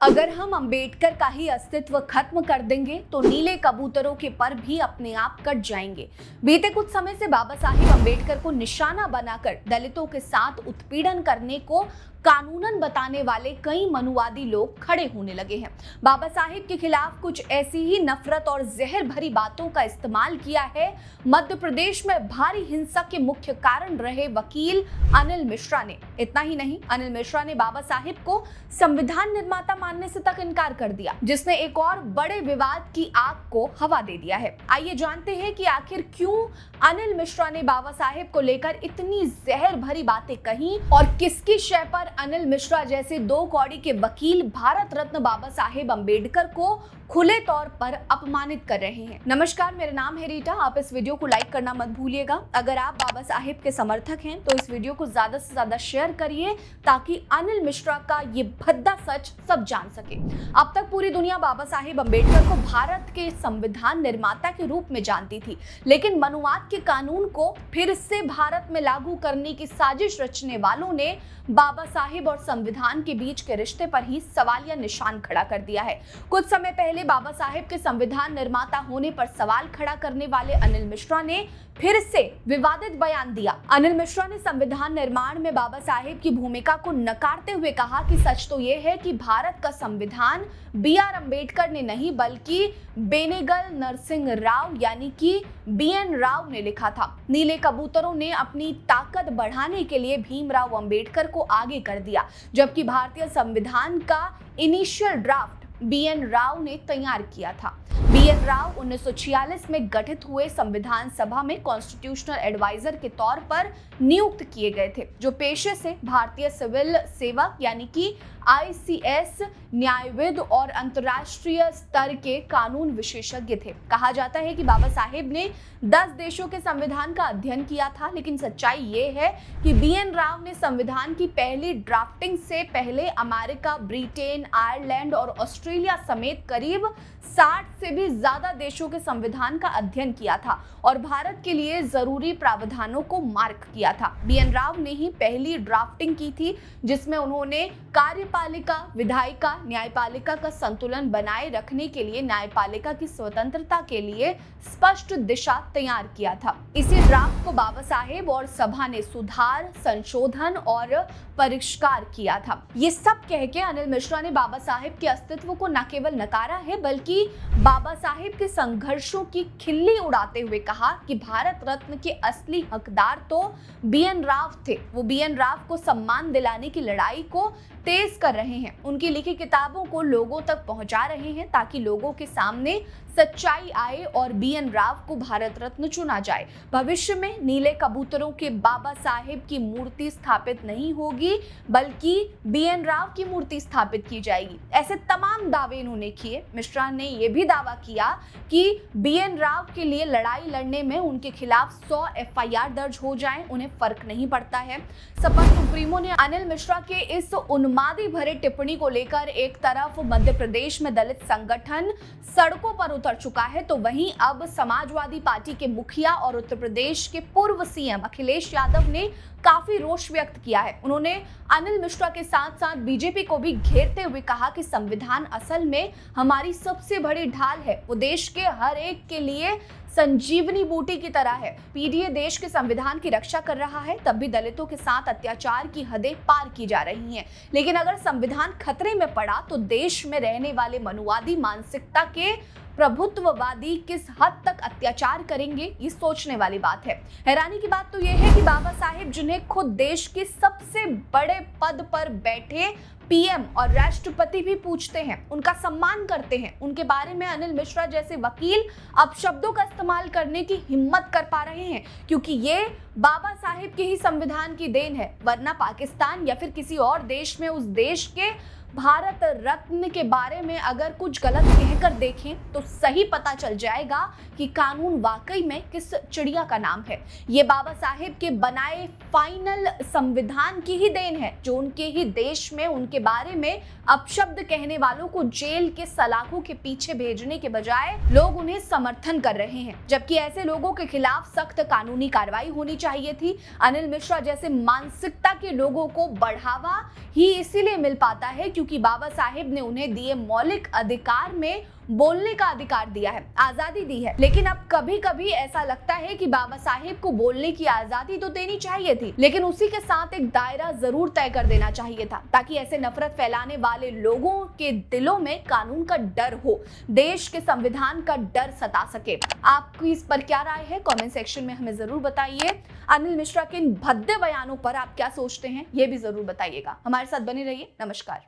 अगर हम अंबेडकर का ही अस्तित्व खत्म कर देंगे तो नीले कबूतरों के पर भी अपने आप कट जाएंगे। बीते कुछ समय से बाबा साहिब अंबेडकर को निशाना बनाकर दलितों के साथ उत्पीड़न करने को कानूनन बताने वाले कई मनुवादी लोग खड़े होने लगे हैं। बाबा साहिब के खिलाफ कुछ ऐसी ही नफरत और जहर भरी बातों का इस्तेमाल किया है मध्य प्रदेश में भारी हिंसा के मुख्य कारण रहे वकील अनिल मिश्रा ने। इतना ही नहीं, अनिल मिश्रा ने बाबा साहिब को संविधान निर्माता मानने से तक इनकार कर दिया, जिसने एक और बड़े विवाद की आग को हवा दे दिया है। आइए जानते हैं कि आखिर क्यों अनिल मिश्रा ने बाबा साहिब को लेकर इतनी जहर भरी बातें कही और किसकी शय पर अनिल मिश्रा जैसे दो कौड़ी के वकील भारत रत्न बाबा साहेब अंबेडकर को खुले तौर पर अपमानित कर रहे हैं। नमस्कार, मेरा नाम है रीटा। आप इस वीडियो को लाइक करना मत भूलिएगा। अगर आप बाबा साहेब के समर्थक हैं तो इस वीडियो को ज्यादा से ज्यादा शेयर करिए ताकि अनिल मिश्रा का ये भद्दा सच सब जान सके। अब तक पूरी दुनिया बाबा साहेब अंबेडकर को भारत के संविधान निर्माता के रूप में जानती थी, लेकिन मनुवाद के कानून को फिर से भारत में लागू करने की साजिश रचने वालों ने बाबा साहेब और संविधान के बीच के रिश्ते पर ही सवालिया निशान खड़ा कर दिया है। कुछ समय पहले बाबा साहेब के संविधान निर्माता होने पर सवाल खड़ा करने वाले अनिल मिश्रा ने फिर से विवादित बयान दिया। अनिल मिश्रा ने संविधान निर्माण में बाबा साहेब की भूमिका को नकारते हुए कहा कि सच तो यह है कि भारत का संविधान BR अम्बेडकर ने नहीं बल्कि बेनेगल नरसिंह राव यानी कि BN राव ने लिखा था। नीले कबूतरों ने अपनी ताकत बढ़ाने के लिए भीमराव अम्बेडकर को आगे कर दिया, जबकि भारतीय संविधान का इनिशियल ड्राफ्ट BN राव ने तैयार किया था। BN राव 1946 में गठित हुए संविधान सभा में कॉन्स्टिट्यूशनल एडवाइजर के तौर पर नियुक्त किए गए थे, जो पेशे से भारतीय सिविल सेवक यानी कि ICS न्यायविद और अंतर्राष्ट्रीय स्तर के कानून विशेषज्ञ थे। कहा जाता है कि बाबा साहेब ने 10 देशों के संविधान का अध्ययन किया था, लेकिन सच्चाई ये है कि BN राव ने संविधान की पहली ड्राफ्टिंग से पहले अमेरिका, ब्रिटेन, आयरलैंड और ऑस्ट्रेलिया समेत करीब 60 से भी ज्यादा देशों के संविधान का अध्ययन किया था और भारत के लिए जरूरी प्रावधानों को मार्क किया था। BN राव ने ही पहली ड्राफ्टिंग की थी, जिसमें उन्होंने कार्यपालिका, विधायिका, न्यायपालिका का संतुलन बनाए रखने के लिए न्यायपालिका की स्वतंत्रता के लिए स्पष्ट दिशा तैयार किया था। इसी ड्राफ्ट को बाबा साहेब और सभा ने सुधार, संशोधन और परिष्कार किया था। ये सब कह के अनिल मिश्रा ने बाबा साहेब के अस्तित्व को न केवल नकारा है बल्कि बाबा साहेब के संघर्षों की खिल्ली उड़ाते हुए कहा कि भारत रत्न के असली हकदार तो BN राव थे। वो BN राव को सम्मान दिलाने की लड़ाई को तेज कर रहे हैं, उनकी लिखी किताबों को लोगों तक पहुंचा रहे हैं ताकि लोगों के सामने सच्चाई आए और BN राव को भारत रत्न चुना जाए। भविष्य में नीले कबूतरों के बाबा साहेब की मूर्ति स्थापित नहीं होगी बल्कि BN राव की मूर्ति स्थापित की जाएगी। ऐसे तमाम दावे इन्होंने किए। मिश्रा ने यह भी दावा किया कि BN राव के लिए लड़ाई लड़ने में उनके खिलाफ 100 FIR दर्ज हो जाएं, उन्हें फर्क नहीं पड़ता है। सपा सुप्रीमो ने अनिल मिश्रा के इस उन्मादी भरे टिप्पणी को लेकर एक तरफ मध्य प्रदेश में दलित संगठन सड़कों पर उतर चुका है, तो वहीं अब समाजवादी पार्टी के मुखिया और उत्तर प्रदेश के पूर्व CM अखिलेश यादव ने काफी रोष व्यक्त किया है। उन्होंने अनिल मिश्रा के साथ साथ बीजेपी को भी घेरते हुए कहा कि संविधान असल में हमारी सबसे बड़ी ढाल है, वो देश के हर एक के लिए संजीवनी बूटी की तरह है। PDA देश के संविधान की रक्षा कर रहा है, तब भी दलितों के साथ अत्याचार की हदें पार की जा रही हैं। लेकिन अगर संविधान खतरे में पड़ा तो देश में रहने वाले मनुवादी मानसिकता के प्रभुत्ववादी किस हद तक अत्याचार करेंगे, ये सोचने वाली बात है। हैरानी की बात तो यह है कि बाबा साहेब, जिन्हें खुद देश के सबसे बड़े पद पर बैठे PM और राष्ट्रपति भी पूछते हैं, उनका सम्मान करते हैं, उनके बारे में अनिल मिश्रा जैसे वकील अपशब्दों का इस्तेमाल करने की हिम्मत कर पा रहे हैं, क्योंकि ये बाबा साहेब के ही संविधान की देन है। वरना पाकिस्तान या फिर किसी और देश में उस देश के भारत रत्न के बारे में अगर कुछ गलत कहकर देखें तो सही पता चल जाएगा कि कानून वाकई में किस चिड़िया का नाम है। ये बाबा साहेब के बनाए फाइनल संविधान की ही देन है, जो उनके ही देश में उनके बारे में अपशब्द कहने वालों को जेल के सलाखों के पीछे भेजने के बजाय लोग उन्हें समर्थन कर रहे हैं, जबकि ऐसे लोगों के खिलाफ सख्त कानूनी कार्रवाई होनी चाहिए थी। अनिल मिश्रा जैसे मानसिकता के लोगों को बढ़ावा ही इसीलिए मिल पाता है क्योंकि बाबा साहेब ने उन्हें दिए मौलिक अधिकार में बोलने का अधिकार दिया है, आजादी दी है। लेकिन अब कभी कभी ऐसा लगता है कि बाबा साहेब को बोलने की आजादी तो देनी चाहिए थी, लेकिन उसी के साथ एक दायरा जरूर तय कर देना चाहिए था, ताकि ऐसे नफरत फैलाने वाले लोगों के दिलों में कानून का डर हो, देश के संविधान का डर सता सके। आपकी इस पर क्या राय है? कमेंट सेक्शन में हमें जरूर बताइए। अनिल मिश्रा के इन भद्दे बयानों पर आप क्या सोचते हैं, ये भी जरूर बताइएगा। हमारे साथ बने रहिए। नमस्कार।